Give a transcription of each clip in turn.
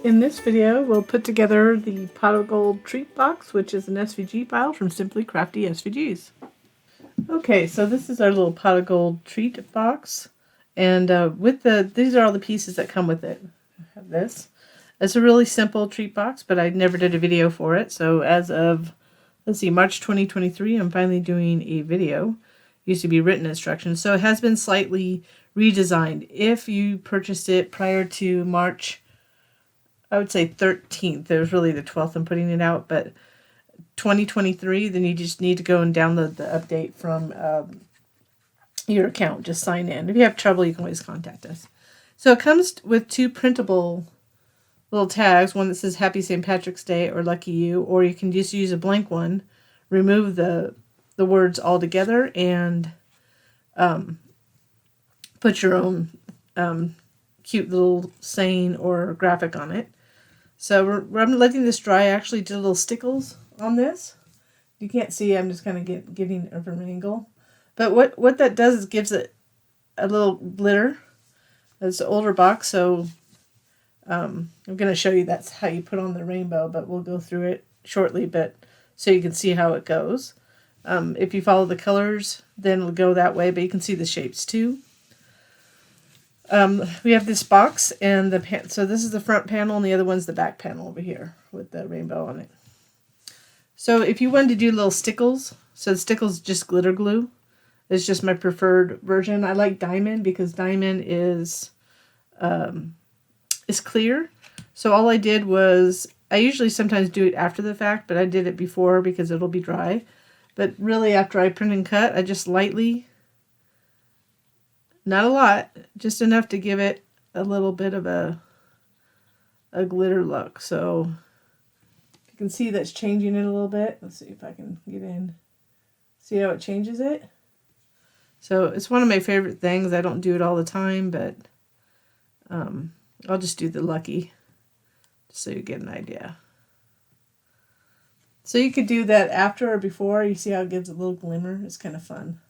In this video, we'll put together the pot of gold treat box, which is an SVG file from Simply Crafty SVGs. Okay, so this is our little pot of gold treat box, and these are all the pieces that come with it. I have this. It's a really simple treat box, but I never did a video for it. So as of, let's see, March 2023, I'm finally doing a video. It used to be written instructions, so it has been slightly redesigned. If you purchased it prior to March, I would say 13th. It was really the 12th I'm putting it out, but 2023, then you just need to go and download the update from your account. Just sign in. If you have trouble, you can always contact us. So it comes with two printable little tags, one that says Happy St. Patrick's Day or Lucky You, or you can just use a blank one, remove the words all together, and put your own cute little saying or graphic on it. So I'm letting this dry. I actually did little stickles on this. You can't see, I'm just kind of getting it from an angle. But what that does is gives it a little glitter. It's an older box, so I'm going to show you that's how you put on the rainbow, but we'll go through it shortly, but so you can see how it goes. If you follow the colors, then it'll go that way, but you can see the shapes too. We have this box, and so this is the front panel, and the other one's the back panel over here with the rainbow on it. So if you wanted to do little stickles, so the stickles just glitter glue. It's just my preferred version. I like diamond because diamond is clear. So all I did was, I usually sometimes do it after the fact, but I did it before because it'll be dry. But really after I print and cut, I just lightly, not a lot, just enough to give it a little bit of a glitter look. So you can see that's changing it a little bit. Let's see if I can get in. See how it changes it? So it's one of my favorite things. I don't do it all the time, but I'll just do the lucky just so you get an idea. So you could do that after or before. You see how it gives a little glimmer? It's kind of fun.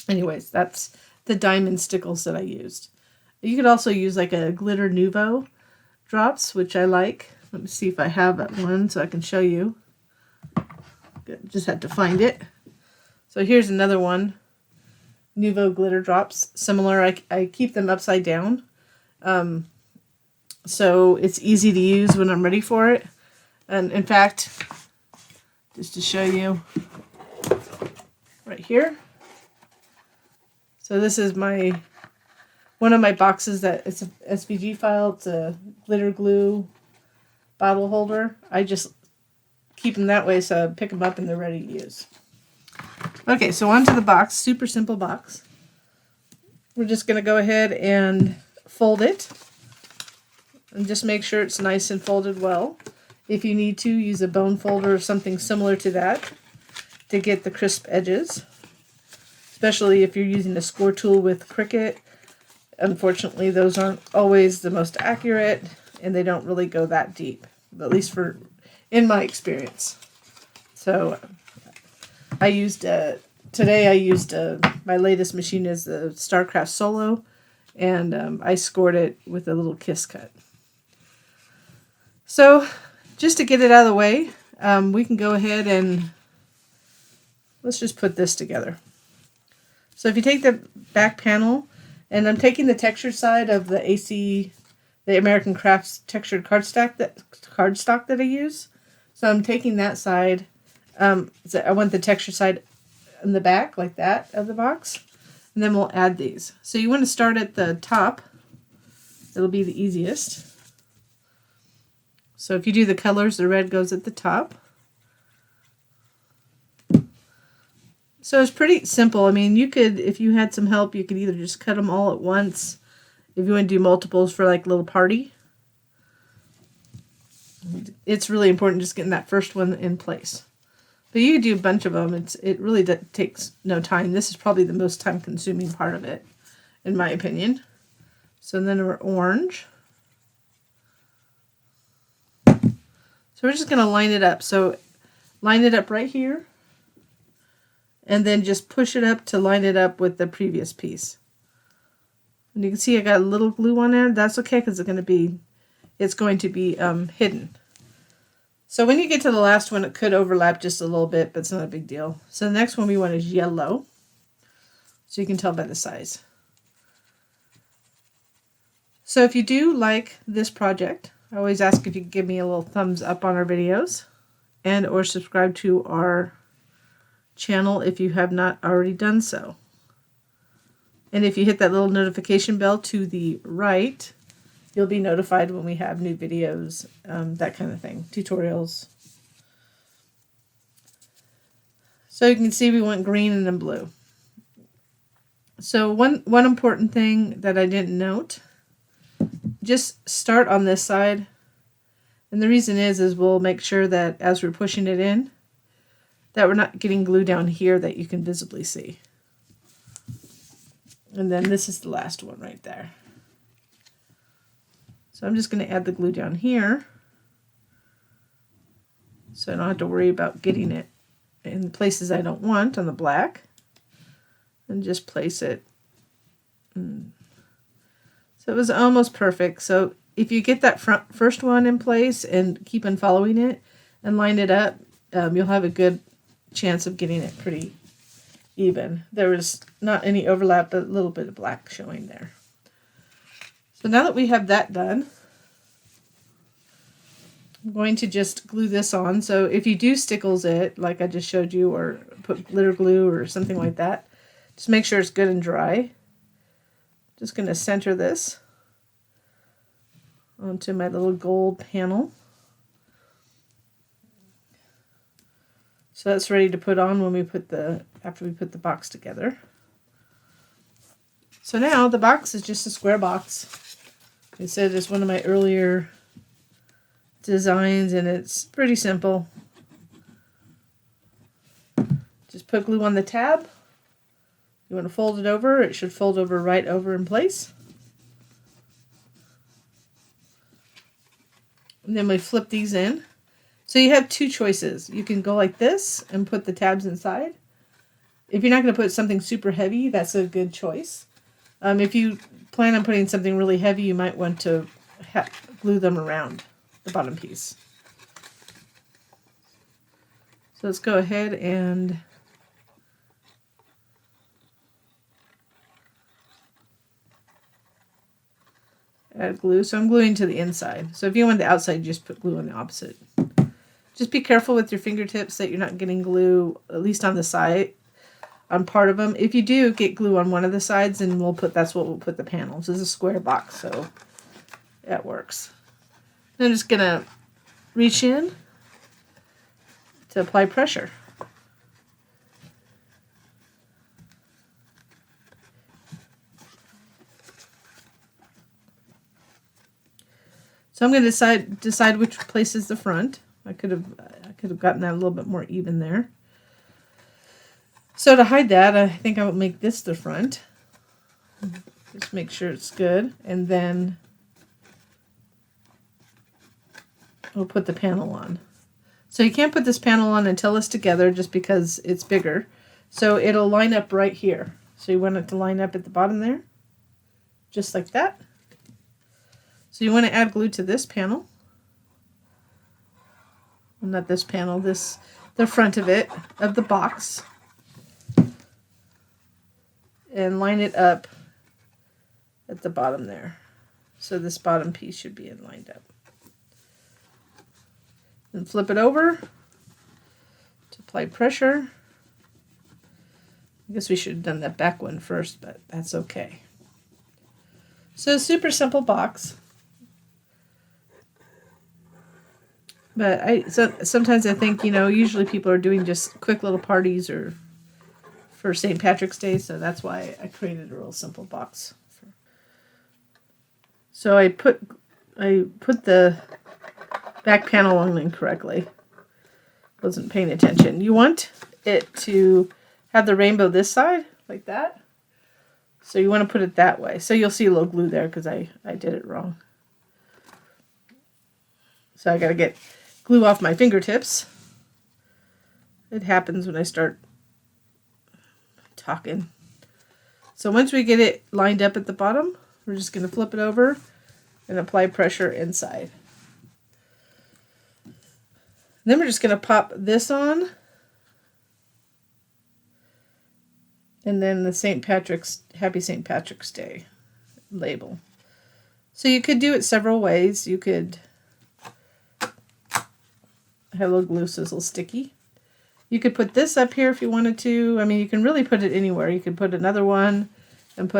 Anyways, that's the diamond stickles that I used. You could also use like a glitter Nouveau drops, which I like. Let me see if I have that one so I can show you. Good. Just had to find it. So here's another one. Nouveau glitter drops. Similar. I keep them upside down. So it's easy to use when I'm ready for it. And in fact, just to show you right here. So this is one of my boxes that it's an SVG file. It's a glitter glue bottle holder. I just keep them that way so I pick them up and they're ready to use. Okay, so onto the box. Super simple box. We're just going to go ahead and fold it. And just make sure it's nice and folded well. If you need to, use a bone folder or something similar to that to get the crisp edges. Especially if you're using a score tool with Cricut. Unfortunately, those aren't always the most accurate, and they don't really go that deep, at least in my experience. So I used my latest machine is the StarCraft Solo, and I scored it with a little kiss cut. So just to get it out of the way, we can go ahead and let's just put this together. So if you take the back panel, and I'm taking the textured side of the American Crafts textured cardstock that I use. So I'm taking that side. So I want the textured side in the back, like that, of the box. And then we'll add these. So you want to start at the top. It'll be the easiest. So if you do the colors, the red goes at the top. So it's pretty simple. I mean, you could, if you had some help, you could either just cut them all at once. If you want to do multiples for like a little party. It's really important just getting that first one in place. But you could do a bunch of them. It really takes no time. This is probably the most time consuming part of it, in my opinion. So then we're orange. So we're just going to line it up. So line it up right here. And then just push it up to line it up with the previous piece. And you can see I got a little glue on there. That's okay because it's going to be it's going to be hidden. So when you get to the last one, it could overlap just a little bit, but it's not a big deal. So the next one we want is yellow. So you can tell by the size. So if you do like this project, I always ask if you could give me a little thumbs up on our videos and or subscribe to our channel if you have not already done so. And if you hit that little notification bell to the right, you'll be notified when we have new videos, that kind of thing, tutorials. So you can see we went green and then blue. So one important thing that I didn't note, just start on this side. And the reason is we'll make sure that as we're pushing it in, that we're not getting glue down here that you can visibly see. And then this is the last one right there. So I'm just going to add the glue down here so I don't have to worry about getting it in places I don't want on the black. And just place it. So it was almost perfect. So if you get that first one in place and keep on following it and line it up, you'll have a good chance of getting it pretty even. There was not any overlap, but a little bit of black showing there. So now that we have that done, I'm going to just glue this on. So if you do stickles it, like I just showed you, or put glitter glue or something like that, just make sure it's good and dry. Just going to center this onto my little gold panel. So that's ready to put on when we after we put the box together. So now the box is just a square box. I said it's one of my earlier designs and it's pretty simple. Just put glue on the tab. You want to fold it over, it should fold over right over in place. And then we flip these in. So you have two choices. You can go like this and put the tabs inside. If you're not going to put something super heavy, that's a good choice. If you plan on putting something really heavy, you might want to glue them around the bottom piece. So let's go ahead and add glue. So I'm gluing to the inside. So if you want the outside, just put glue on the opposite. Just be careful with your fingertips that you're not getting glue, at least on the side, on part of them. If you do get glue on one of the sides, then that's what we'll put the panels. This is a square box, so that works. And I'm just gonna reach in to apply pressure. So I'm going to decide which place is the front. I could have gotten that a little bit more even there. So to hide that, I think I will make this the front. Just make sure it's good, and then we'll put the panel on. So you can't put this panel on until it's together, just because it's bigger. So it'll line up right here. So you want it to line up at the bottom there, just like that. So you want to add glue to this panel. Well, not this panel, the front of it, of the box. And line it up at the bottom there. So this bottom piece should be lined up. Then flip it over to apply pressure. I guess we should have done that back one first, but that's okay. So super simple box. But sometimes I think, usually people are doing just quick little parties or for St. Patrick's Day, so that's why I created a real simple box. So I put the back panel on incorrectly. Wasn't paying attention. You want it to have the rainbow this side, like that. So you want to put it that way. So you'll see a little glue there because I did it wrong. So I got to get glue off my fingertips. It happens when I start talking. So once we get it lined up at the bottom, we're just going to flip it over and apply pressure inside. Then we're just going to pop this on. And then the Happy St. Patrick's Day label. So you could do it several ways. You could have a little glue so it's a little sticky. You could put this up here if you wanted to. I mean, you can really put it anywhere. You could put another one and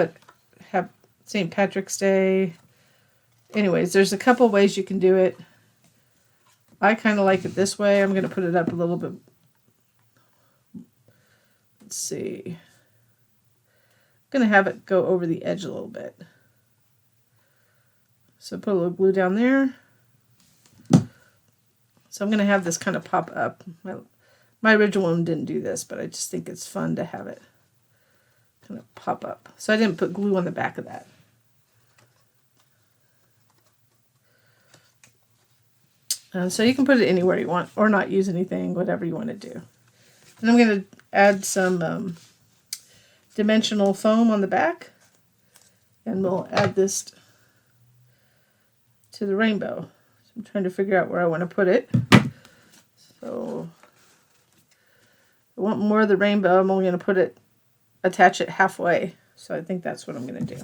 have St. Patrick's Day. Anyways, there's a couple ways you can do it. I kind of like it this way. I'm going to put it up a little bit. Let's see. I'm going to have it go over the edge a little bit. So put a little glue down there. So I'm going to have this kind of pop up. My original one didn't do this, but I just think it's fun to have it kind of pop up. So I didn't put glue on the back of that. So you can put it anywhere you want, or not use anything, whatever you want to do. And I'm going to add some dimensional foam on the back, and we'll add this to the rainbow. So I'm trying to figure out where I want to put it. So I want more of the rainbow. I'm only going to attach it halfway. So I think that's what I'm going to do.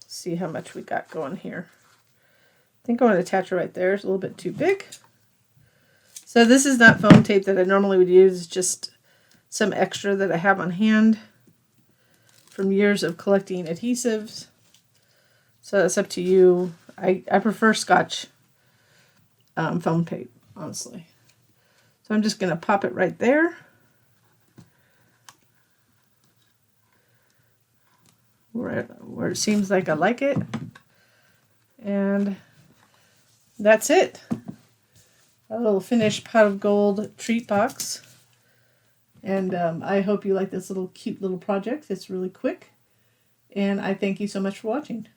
See how much we got going here. I think I want to attach it right there. It's a little bit too big. So this is not foam tape that I normally would use. It's just some extra that I have on hand from years of collecting adhesives. So it's up to you. I prefer Scotch foam tape, honestly. So I'm just going to pop it right there. Where it seems like I like it. And that's it. A little finished pot of gold treat box. And I hope you like this cute little project. It's really quick. And I thank you so much for watching.